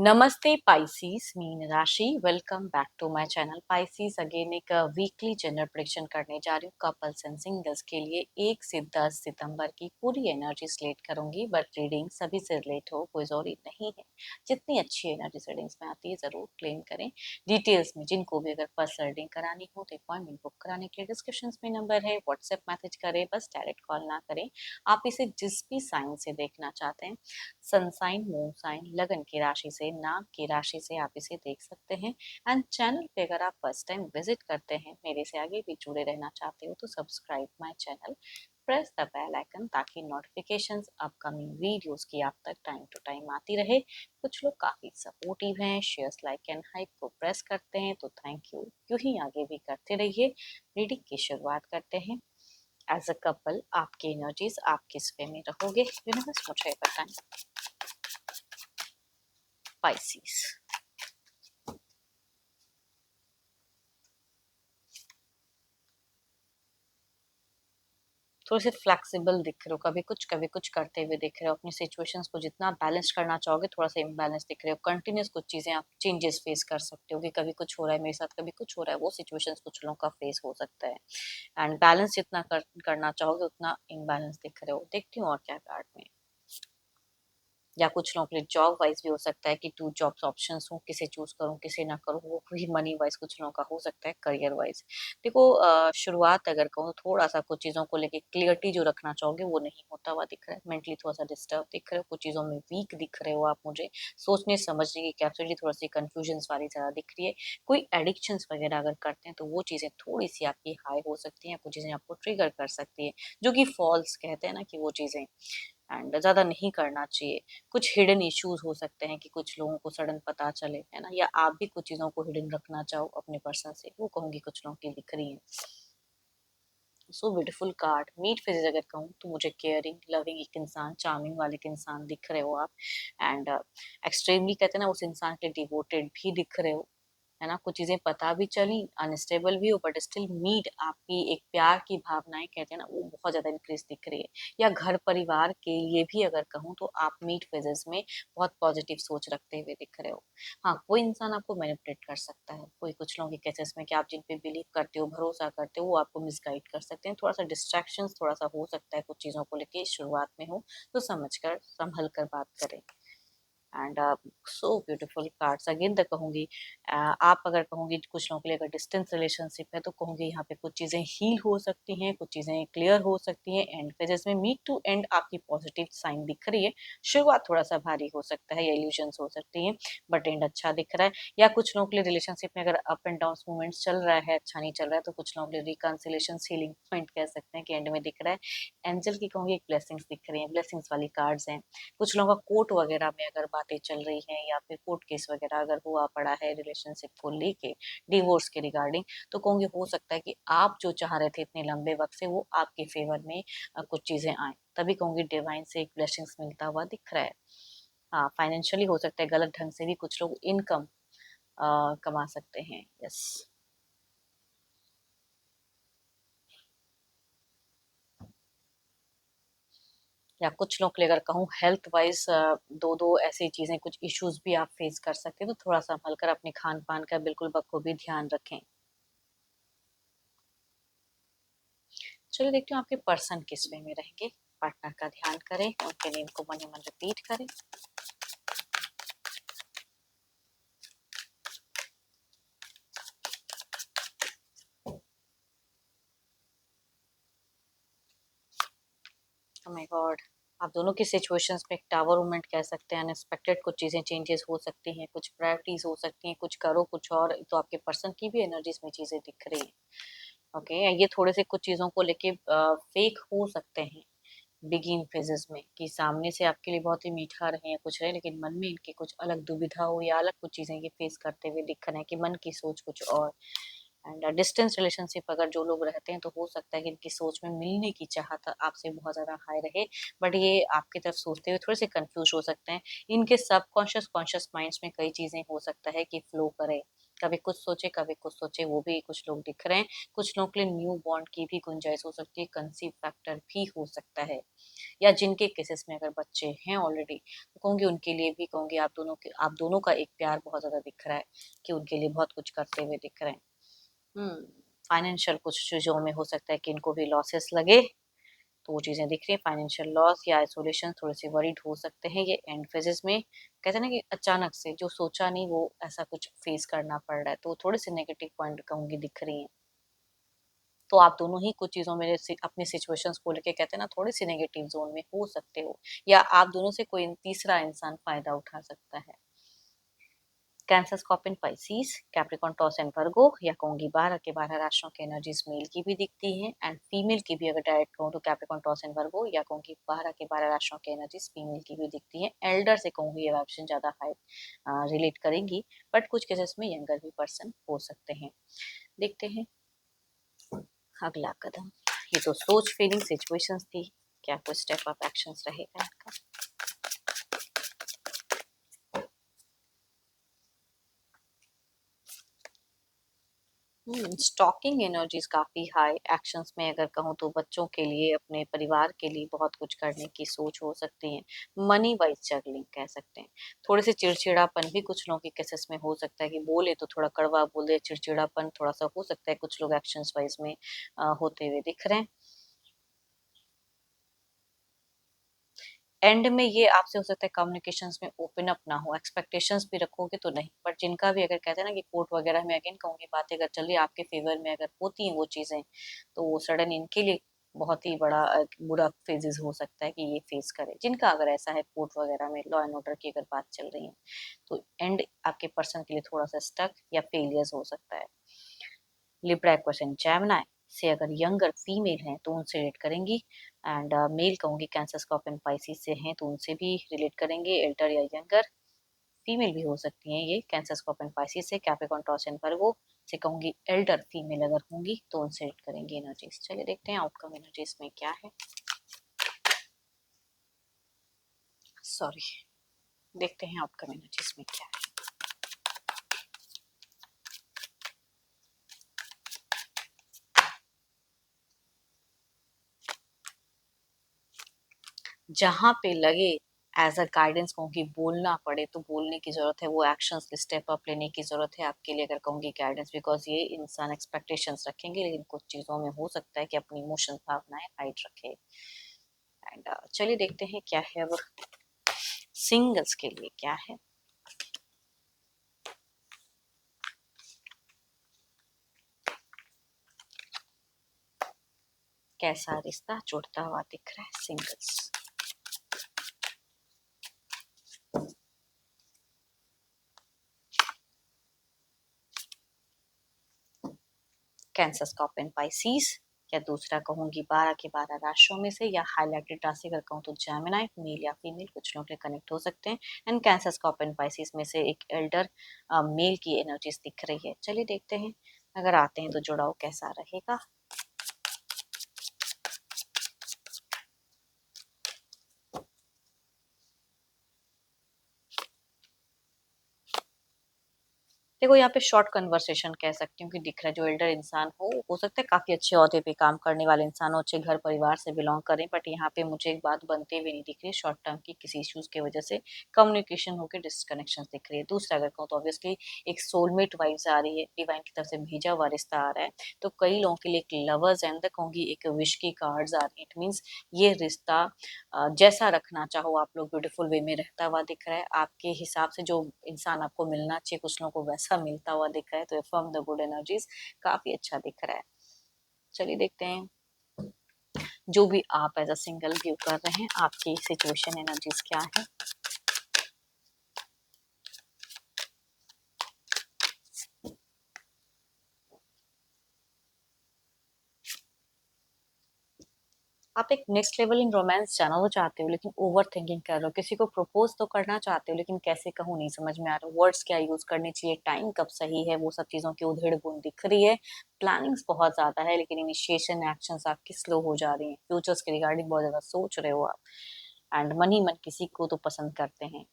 नमस्ते पाइसीज मीन राशि। Welcome back to my channel Pisces. Again एक वीकली जनरल प्रेडिक्शन करने जा रही हूँ कपल्स एंड सिंगल्स के लिए 1 से 10 सितंबर की पूरी एनर्जी स्लेट करूंगी, बट रीडिंग सभी से रिलेट हो, कोई जरूरी नहीं है। जितनी अच्छी एनर्जी रीडिंग्स में आती है जरूर क्लेम करें। डिटेल्स में जिनको भी अगर पर्सनल रीडिंग करानी हो तो अपॉइंटमेंट बुक कराने के लिए डिस्क्रिप्शन में नंबर है, व्हाट्सएप मैसेज करें, बस डायरेक्ट कॉल ना करें। आप इसे जिस भी साइन से देखना चाहते हैं, सन साइन, मून साइन, लगन की राशि से, नाम की राशि से आप इसे देख सकते हैं। एंड चैनल पे अगर आप फर्स्ट टाइम विजिट करते हैं, मेरे से आगे भी जुड़े रहना चाहते हो तो subscribe my channel, press the bell icon ताकि नोटिफिकेशंस अपकमिंग वीडियोस की आप तक टाइम टू टाइम आती रहे। कुछ लोग काफी सपोर्टिव हैं, शेयर्स, लाइक एंड हाइप को प्रेस करते हैं, तो थैंक यू। यूं ही आगे भी करते रहिए। रीडिंग की शुरुआत करते हैं। एज अ कपल आपकी एनर्जीज आप किस वे में रहोगे, यूनिवर्स मुझे बताएं। पाइसीज, थोड़े से फ्लेक्सिबल दिख रहे हो, कभी कुछ करते हुए दिख रहे हो। अपनी सिचुएशंस को जितना बैलेंस करना चाहोगे, थोड़ा सा इम्बैलेंस दिख रहे हो। कंटिन्यूस कुछ चीजें आप चेंजेस फेस कर सकते हो कि कभी कुछ हो रहा है मेरे साथ, कभी कुछ हो रहा है। वो सिचुएशंस कुछ लोगों का फेस हो सकता है। एंड बैलेंस जितना करना चाहोगे उतना इम्बैलेंस दिख रहे हो। देखती हूँ और क्या कार्ड में। या कुछ लोगों के लिए जॉब वाइज भी हो सकता है कि 2 जॉब्स ऑप्शंस हो, किसे चूज करूं किसे ना करूं। वो भी मनी वाइज कुछ लोगों का हो सकता है। करियर वाइज देखो, शुरुआत अगर कहूँ तो थोड़ा सा कुछ चीजों को लेके क्लियरिटी जो रखना चाहोगे वो नहीं होता हुआ दिख रहा है। मेंटली थोड़ा सा डिस्टर्ब दिख रहे हो, कुछ चीजों में वीक दिख रहे हो आप मुझे। सोचने समझने की कैपेसिटी थोड़ी सी कंफ्यूजन वाली ज्यादा दिख रही है। कोई एडिक्शंस वगैरह अगर करते हैं तो वो चीजें थोड़ी सी आपकी हाई हो सकती हैं, कुछ चीजें आपको ट्रिगर कर सकती है, जो कि फॉल्स कहते हैं ना कि वो चीजें। एंड ज़्यादा नहीं करना चाहिए। कुछ हिडन इश्यूज हो सकते हैं कि कुछ लोगों को सडन पता चले, है ना, या आप भी कुछ चीज़ों को हिडन रखना चाहो अपने पर्सन से, वो कहूँगी कुछ लोगों की दिख रही है। So beautiful card. मीट फेजेस अगर कहूँ तो मुझे केयरिंग, लविंग एक इंसान, चार्मिंग वाले एक इंसान दिख रहे हो आप। एंड एक्सट्रीमली कहते हैं ना, उस इंसान के डिवोटेड भी दिख रहे हो, है ना। कुछ चीजें पता भी चली, अनस्टेबल भी हो, बट स्टिल मीट आपकी एक प्यार की भावनाएं कहते हैं ना, वो बहुत ज्यादा इंक्रीज दिख रही है। या घर परिवार के लिए भी अगर कहूँ तो आप मीट फेजेस में बहुत पॉजिटिव सोच रखते हुए दिख रहे हो। हाँ, कोई इंसान आपको मैनिपुलेट कर सकता है, कोई कुछ लोगों के केसेस में कि आप जिन पे बिलीव करते हो, भरोसा करते हो, वो आपको मिसगाइड कर सकते हैं। थोड़ा सा डिस्ट्रैक्शन थोड़ा सा हो सकता है कुछ चीजों को लेके शुरुआत में हो, तो समझ कर संभल कर बात करें। And so beautiful cards again तक कहूंगी। आप अगर कहूंगी कुछ लोगों के लिए अगर डिस्टेंस रिलेशनशिप है तो कहूंगी यहाँ पे कुछ चीजें हील हो सकती हैं, कुछ चीजें क्लियर हो सकती हैं। एंड फेजेस में मीट टू एंड आपकी पॉजिटिव साइन दिख रही है। शुरुआत थोड़ा सा भारी हो सकता है या इल्यूजन्स हो सकती हैं, बट एंड अच्छा दिख रहा है। या कुछ लोगों के लिए रिलेशनशिप में अगर अप एंड डाउन मूवमेंट्स चल रहा है, अच्छा नहीं चल रहा है, तो कुछ लोगों के लिए रिकॉन्सिलेशन, हीलिंग पॉइंट कह सकते हैं कि एंड में दिख रहा है। एंजल की कहूंगी एक ब्लेसिंग्स दिख रही है, ब्लेसिंग्स वाली कार्ड्स हैं। कुछ लोगों का कोर्ट वगैरह में अगर बातें चल रही हैं या फिर कोर्ट केस वगैरह अगर हुआ पड़ा है रिलेशनशिप को लेके, डिवोर्स के रिगार्डिंग, तो कहूंगी हो सकता है कि आप जो चाह रहे थे इतने लंबे वक्त से वो आपके फेवर में कुछ चीजें आए। तभी कहूंगी डिवाइन से एक ब्लेसिंग्स मिलता हुआ दिख रहा है। हाँ, फाइनेंशियली हो सकता है गलत ढंग से भी कुछ लोग इनकम कमा सकते हैं। यस। या कुछ लोग के लिए अगर कहूँ हेल्थ वाइज, दो दो ऐसी चीजें, कुछ इश्यूज भी आप फेस कर सकते हैं, तो थोड़ा संभल कर अपने खान पान का बिल्कुल बखूबी ध्यान रखें। चलिए देखते हैं आपके पर्सन किस वे में रहेंगे। पार्टनर का ध्यान करें, उनके नेम को मन ही मन रिपीट करें। Oh my God. आप दोनों की सिचुएशंस में एक टावर मूवमेंट कह सकते हैं। अनएक्सपेक्टेड कुछ चीजें चेंजेस हो सकती हैं, कुछ प्रायोरिटीज हो सकती हैं, कुछ करो कुछ और, तो आपके पर्सन की भी एनर्जीज में चीजें दिख रही हैं। ओके, ये थोड़े से कुछ चीजों को लेके फेक हो सकते हैं बिगिन फेजेस में, कि सामने से आपके लिए बहुत ही मीठा रहे या कुछ रहे, लेकिन मन में इनके कुछ अलग दुविधा हो या अलग कुछ चीजें ये फेस करते हुए दिख रहे हैं कि मन की सोच कुछ और। एंड डिस्टेंस रिलेशनशिप अगर जो लोग रहते हैं तो हो सकता है कि इनकी सोच में मिलने की चाहत आपसे बहुत ज्यादा हाई रहे, बट ये आपकी तरफ सोचते हुए थोड़े से कंफ्यूज हो सकते हैं। इनके सबकॉन्शियस कॉन्शियस माइंड्स में कई चीजें हो सकता है कि फ्लो करे, कभी कुछ सोचे कभी कुछ सोचे, वो भी कुछ लोग दिख रहे हैं। कुछ लोगों के लिए न्यू बॉन्ड की भी गुंजाइश हो सकती है, कंसीव फैक्टर भी हो सकता है। या जिनके केसेस में अगर बच्चे हैं ऑलरेडी, तो कहूँगी उनके लिए भी कहूँगी आप दोनों का एक प्यार बहुत ज़्यादा दिख रहा है कि उनके लिए बहुत कुछ करते हुए दिख रहे हैं। फाइनेंशियल कुछ चीज़ों में हो सकता है कि इनको भी लॉसेस लगे, तो वो चीज़ें दिख रही हैं। फाइनेंशियल लॉस या आइसोलेशन, थोड़े से वरीड हो सकते हैं ये एंड फेजेस में। कहते हैं ना कि अचानक से जो सोचा नहीं वो ऐसा कुछ फेस करना पड़ रहा है, तो थोड़े से नेगेटिव पॉइंट कहूँगी दिख रही हैं। तो आप दोनों ही कुछ चीज़ों में अपनी सिचुएशंस को लेके कहते हैं ना थोड़ी सी नेगेटिव जोन में हो सकते हो, या आप दोनों से कोई तीसरा इंसान फायदा उठा सकता है। Cancer, scorpion, Pisces, Capricorn, taurus and वर्गो, या कहूंगी 12 के 12 राशियों की एनर्जीज मेल की भी दिखती हैं एंड फीमेल की भी अगर डायरेक्ट कहूँ तो कैप्रिकॉर्न, टॉरस एंड वर्गो, या कहूंगी 12 के 12 राशियों की एनर्जीज फीमेल की भी दिखती हैं। एल्डर से कहूंगी ये वाइब्रेशन ज्यादा हाई रिलेट करेंगी, बट कुछ केसेस में यंगर भी पर्सन हो सकते हैं। देखते हैं अगला कदम। ये तो सोच, फीलिंग, सिचुएशंस थी, क्या कोई स्टेप ऑफ एक्शंस रहेगा इनका। स्टॉकिंग एनर्जीज काफी हाई एक्शंस में अगर कहूँ तो बच्चों के लिए, अपने परिवार के लिए बहुत कुछ करने की सोच हो सकती है। मनी वाइज जगलिंग कह सकते हैं। थोड़े से चिड़चिड़ापन भी कुछ लोगों के केसेस में हो सकता है कि बोले तो थोड़ा कड़वा बोले, चिड़चिड़ापन थोड़ा सा हो सकता है कुछ लोग एक्शंस वाइज में होते हुए दिख रहे हैं। एंड में ये आपसे हो सकता है कम्युनिकेशंस में ओपन अप ना हो, एक्सपेक्टेशंस भी रखोगे तो नहीं, बट जिनका भी अगर कहते हैं ना कि कोर्ट वगैरह में अगेन कहूंगी बातें अगर चल रही आपके फेवर में अगर होती हैं वो चीजें, तो वो सडन इनके लिए बहुत ही बड़ा बुरा फेजेस हो सकता है कि ये फेस करे। जिनका अगर ऐसा है कोर्ट वगैरह में लॉ एंड ऑर्डर की अगर बात चल रही है, तो एंड आपके पर्सन के लिए थोड़ा सा स्टक या फेलियर्स हो सकता है। लिब्रा, क्वेश्चन जेमिनी से अगर यंगर फीमेल हैं तो उनसे रिलेट करेंगी, एंड मेल कहूंगी कैंसर, स्कॉर्पियन, पाइसेस से हैं तो उनसे भी रिलेट करेंगे, एल्डर या यंगर। फीमेल भी हो सकती हैं ये कैंसर, स्कॉर्पियन, पाइसेस से, कैप्रिकॉर्न, टॉरस एंड वर्गो से कहूंगी एल्डर फीमेल अगर होंगी तो उनसे रिलेट करेंगी एनर्जीज। चलिए देखते हैं आउटकम एनर्जीज में क्या है। सॉरी, देखते हैं आउटकम एनर्जीज में क्या है। जहाँ पे लगे एज अ गाइडेंस कहूँगी बोलना पड़े तो बोलने की जरूरत है, वो एक्शंस स्टेप अप लेने की जरूरत है आपके लिए अगर कहूँगी गाइडेंस, बिकॉज ये इंसान एक्सपेक्टेशंस रखेंगे लेकिन कुछ चीजों में हो सकता है कि अपनी इमोशंस, भावनाएं हाइड रखे। एंड चलिए देखते हैं क्या है अब सिंगल्स के लिए क्या है। कैसा रिश्ता जुड़ता हुआ दिख रहा है सिंगल्स। कैंसर, स्कॉर्पियन, पाइसेस, या दूसरा कहूंगी 12 के 12 राशियों में से, या हाईलाइटेड राशि अगर कहूँ तो जेमिनी, मेल या फीमेल कुछ लोग कनेक्ट हो सकते हैं। एंड कैंसर, स्कॉर्पियन, पाइसेस में से एक एल्डर मेल की एनर्जीज दिख रही है। चलिए देखते हैं अगर आते हैं तो जुड़ाव कैसा रहेगा। देखो यहाँ पे शॉर्ट कन्वर्सेशन कह सकती हूँ कि दिख रहा है जो एल्डर इंसान हो सकता है काफी अच्छे ओहदे पे काम करने वाले इंसान हो, अच्छे घर परिवार से बिलोंग करें, बट यहाँ पे मुझे एक बात बनते हुए नहीं दिख रही शॉर्ट टर्म की किसी इश्यूज की वजह से कम्युनिकेशन होकर डिस्कनेक्शन दिख रही है। दूसरा अगर कहूँ तो ऑब्वियसली एक सोलमेट वाइब्स आ रही है, डिवाइन की तरफ से भेजा हुआ रिश्ता आ रहा है, तो कई लोगों के लिए एक लवर्स एंड कहूंगी एक विश की कार्ड्स आ रही है। इट मीन्स ये रिश्ता जैसा रखना चाहो आप लोग ब्यूटीफुल वे में रहता हुआ दिख रहा है, आपके हिसाब से जो इंसान आपको मिलना चाहिए कुछ लोगों को वैसा मिलता हुआ दिख रहा है, तो फ्रॉम द गुड एनर्जीज काफी अच्छा दिख रहा है। चलिए देखते हैं जो भी आप एज अ सिंगल व्यू कर रहे हैं आपकी सिचुएशन एनर्जीज क्या है। आप एक नेक्स्ट लेवल इन रोमांस जाना तो चाहते हो लेकिन ओवर थिंकिंग कर रहे हो, किसी को प्रपोज तो करना चाहते हो लेकिन कैसे कहूँ नहीं समझ में आ रहा, वर्ड्स क्या यूज करने चाहिए, टाइम कब सही है, वो सब चीजों की उधेड़ बुन दिख रही है। प्लानिंग्स बहुत ज्यादा है लेकिन इनिशिएशन एक्शंस आपकी स्लो हो जा रही हैं, फ्यूचर्स के रिगार्डिंग बहुत ज्यादा सोच रहे हो आप, एंड मन ही मन किसी को तो पसंद करते हैं।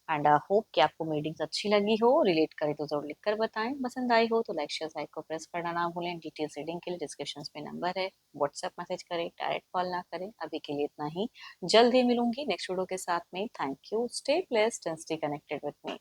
एंड होप कि आपको रीडिंग्स अच्छी लगी हो, रिलेट करे तो जरूर लिखकर बताएं, पसंद आई हो तो लाइक शेयर साइट को प्रेस करना ना भूलें। डिटेल्स रीडिंग के लिए डिस्क्रिप्शन में नंबर है, व्हाट्सएप मैसेज करें, डायरेक्ट कॉल ना करें। अभी के लिए इतना ही, जल्द ही मिलूंगी नेक्स्ट वीडियो के साथ में। Thank you, stay blessed and stay connected with me.